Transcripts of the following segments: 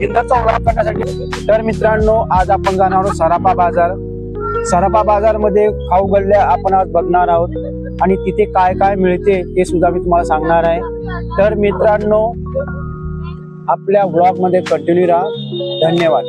इंदोरचा ओळख करण्यासाठी तर मित्रांनो, आज आपण जाणार आहोत सराफा बाजार. सराफा बाजार मध्ये खाऊ गल्ल्या आपण आज बघणार आहोत आणि तिथे काय काय मिळते ते सुद्धा मी तुम्हाला सांगणार आहे. तर मित्रांनो, आपल्या ब्लॉग मध्ये कंटिन्यू राहा. धन्यवाद.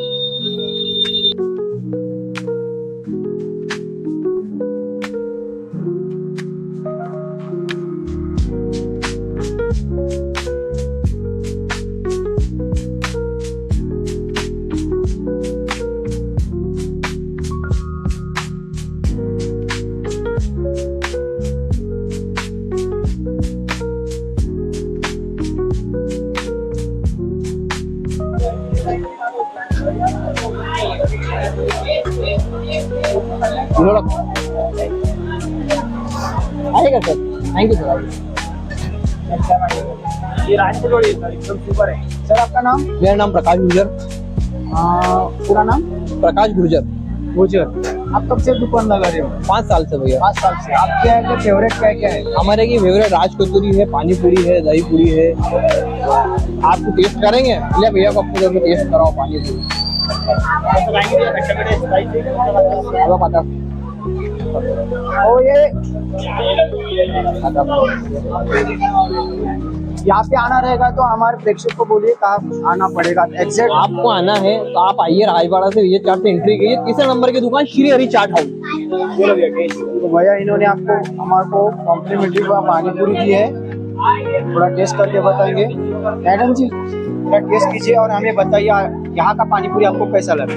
आहे का sir? Thank you sir. Sir आपका नाम? मेरा नाम प्रकाश गुर्जर. पूरा नाम? प्रकाश गुर्जर. गुजर. आप कब से दुकान लगा रहे हो? 5 साल से भैया. 5 साल से. आपके यहाँ के फेवरेट क्या क्या है? हमारे की फेवरेट राज कचौरी है, पानी पूरी है, दही पूरी है. आपको टेस्ट करेंगे? ले भैया को अपने घर में टेस्ट कराओ पानी पूरी. अब पता और ये यहाँ पे आना रहेगा तो हमारे प्रेक्षक को बोलिए कहाँ आना पड़ेगा एग्जैक्ट. आपको आना है तो आप आइए राजवाड़ा से विजय चाट से एंट्री कीजिए. तीसरे नंबर की दुकान श्री हरि चाट हाउस. तो भैया इन्होंने आपको हमारे को कॉम्प्लीमेंट्री पानी पूरी दी है. थोड़ा टेस्ट करके बताएंगे. मैडम जी थोड़ा टेस्ट कीजिए और हमें बताइए यहाँ का पानी पूरी आपको कैसा लगा.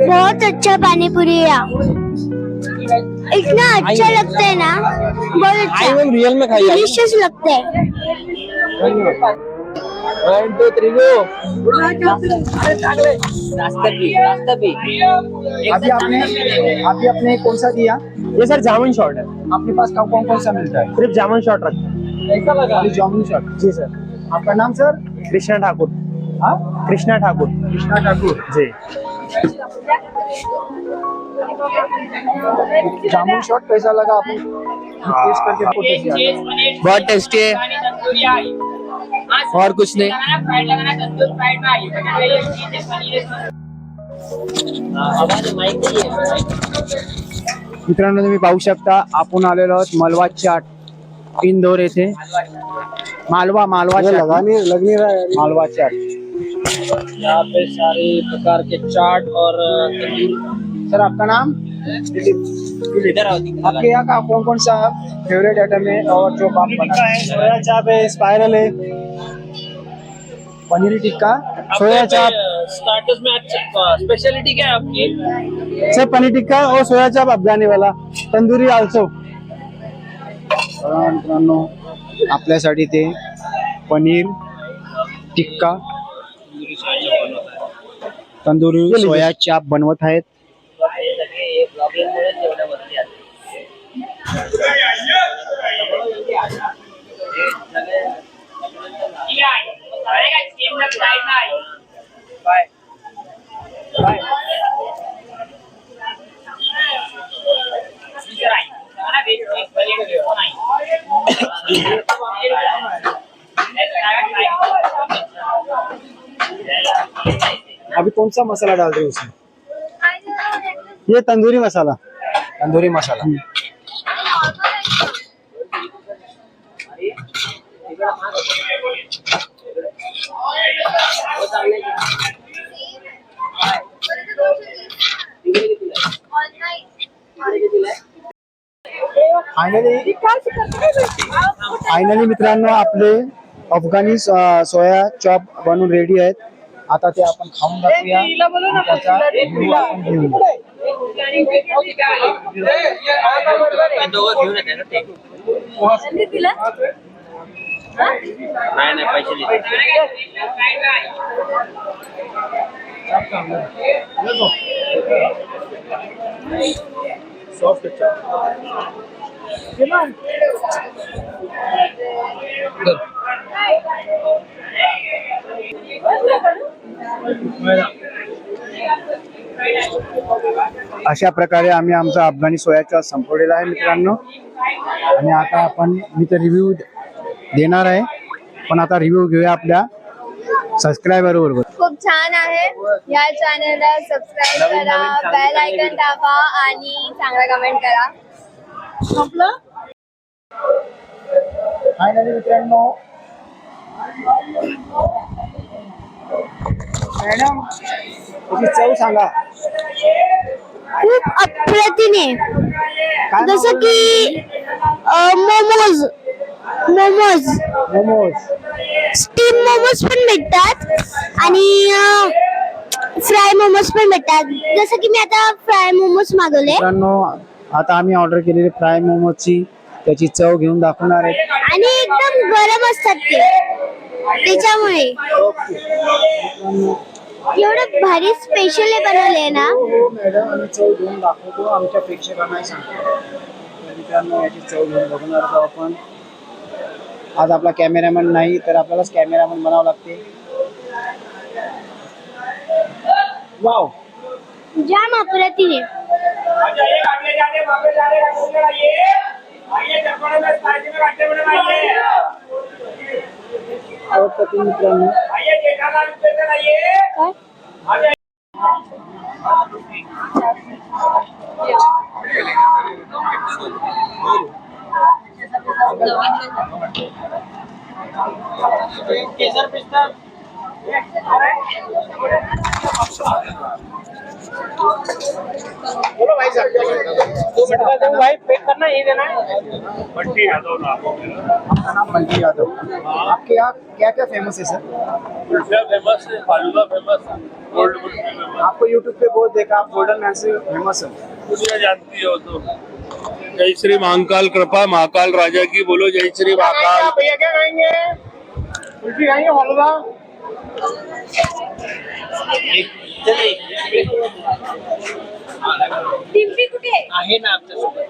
बहुत अच्छा पानी पूरी है. इतना अच्छा लगता है ना, बहुत अच्छा. रियल में खाइए. डिलीशियस लगता है. 1 2 3 गो. अभी आपने कौन सा दिया? ये सर जामुन शॉट है. आपके पास कौन कौन सा मिलता है? सिर्फ जामुन शॉट रखते हैं. कैसा लगा? जामुन शॉट. जी सर. आपका नाम सर? कृष्णा ठाकुर. हाँ, कृष्णा ठाकुर. कृष्णा ठाकुर जी. जामुन शॉट कैसा लगा आपको? टेस्ट करके फोटो बहुत टेस्टी है और कुछ नहीं. मित्रांनो, तुम्ही पाहू शकता आपण आलेलो आहोत मालवा चाट इंदोर येथे. मालवा चाट. मालवा चाट. यहाँ पे सारे प्रकार के चाट और सर आपका नाम? आपके यहाँ का कौन कौन सा फेवरेट आइटम है और जो आप बनाते हैं? सोया चाप है, स्पाइरल है, पनीर टिक्का, सोया चाप. स्टार्टर्स में अच्छा स्पेशलिटी क्या है आपकी? सर पनीर टिक्का और सोया चाप अफगानी वाला, तंदुरी आल्सो. मित्रांनो, आपल्यासाठी ते पनीर टिक्का, तंदुरी सोया चाप बनवत आहेत. अभी कौन सा मसाला डाल रहे हो उसमें? ये तंदूरी मसाला. तंदूरी मसाला. फायनली मित्रांनो, आपले अफगाणी सोया चॉप बनून रेडी आहेत. आता ते आपण खाऊन दाखवूया आणि त्याचा review आपण घेऊया. Soft अशा प्रकारे आम्ही आमचा अफगाणी सोया चॉस संपवलेला आहे मित्रांनो. आणि आता आपण मी तर रिव्ह्यू देणार आहे, पण आता रिव्ह्यू घेऊया आपल्या सबस्क्रायबर बरोबर. खूप छान आहे. या चॅनलला सबस्क्राईब करा, बेल आयकॉन दाबा आणि चांगला कमेंट करा. फायनली मित्रांनो, मॅडम तुझी चव सांगा. खूप अप्रतिम आहे. काय जसं की मोमोज मोमोज मोमोज स्टीम मोमोज पण भेटतात आणि फ्राय मोमोज पण भेटतात. जसं की मी आता फ्राय मोमोज मागवले मित्रांनो, आता आम्ही ऑर्डर केलेली फ्राय मोमोजची त्याची चव घेऊन दाखवणार आहे. आणि एकदम गरम असतात ते, त्याच्यामुळे एवढं भारी स्पेशल बनवले ना. हो मॅडम, आम्ही चव घेऊन दाखवतो, आमच्या प्रेक्षकांना सांगतो. तर मित्रांनो, याची चव घेऊन बघणार आहोत आपण. आज आपला कॅमेरामॅन नाही, तर आपल्यालाच कॅमेरामॅन बनावं लागते. वाव, जाम अप्रतिम आहे. अप्रतिम मित्रांनो. बोलो भाई साहब, 2 मिनट का दो भाई, पैक करना ही देना है. बंटी यादव नाम है मेरा. आपका नाम बंटी यादव. आपके यहाँ क्या क्या फेमस है सर? कुल्फिया फेमस है, फालूदा फेमस है, गोल्ड कुल्फी फेमस आपको यूट्यूब पे बहुत देखा, आप गोल्डन मैन से फेमस है. है. दुनिया जानती हो तो. जय श्री महाकाल कृपा, महाकाल राजा की बोलो. जय श्री महाकाल. भैया क्या खाएंगे? कुल्फी खाएंगे, हलवा? डिंपी कुठे आहे? आहे ना आमच्यासोबत.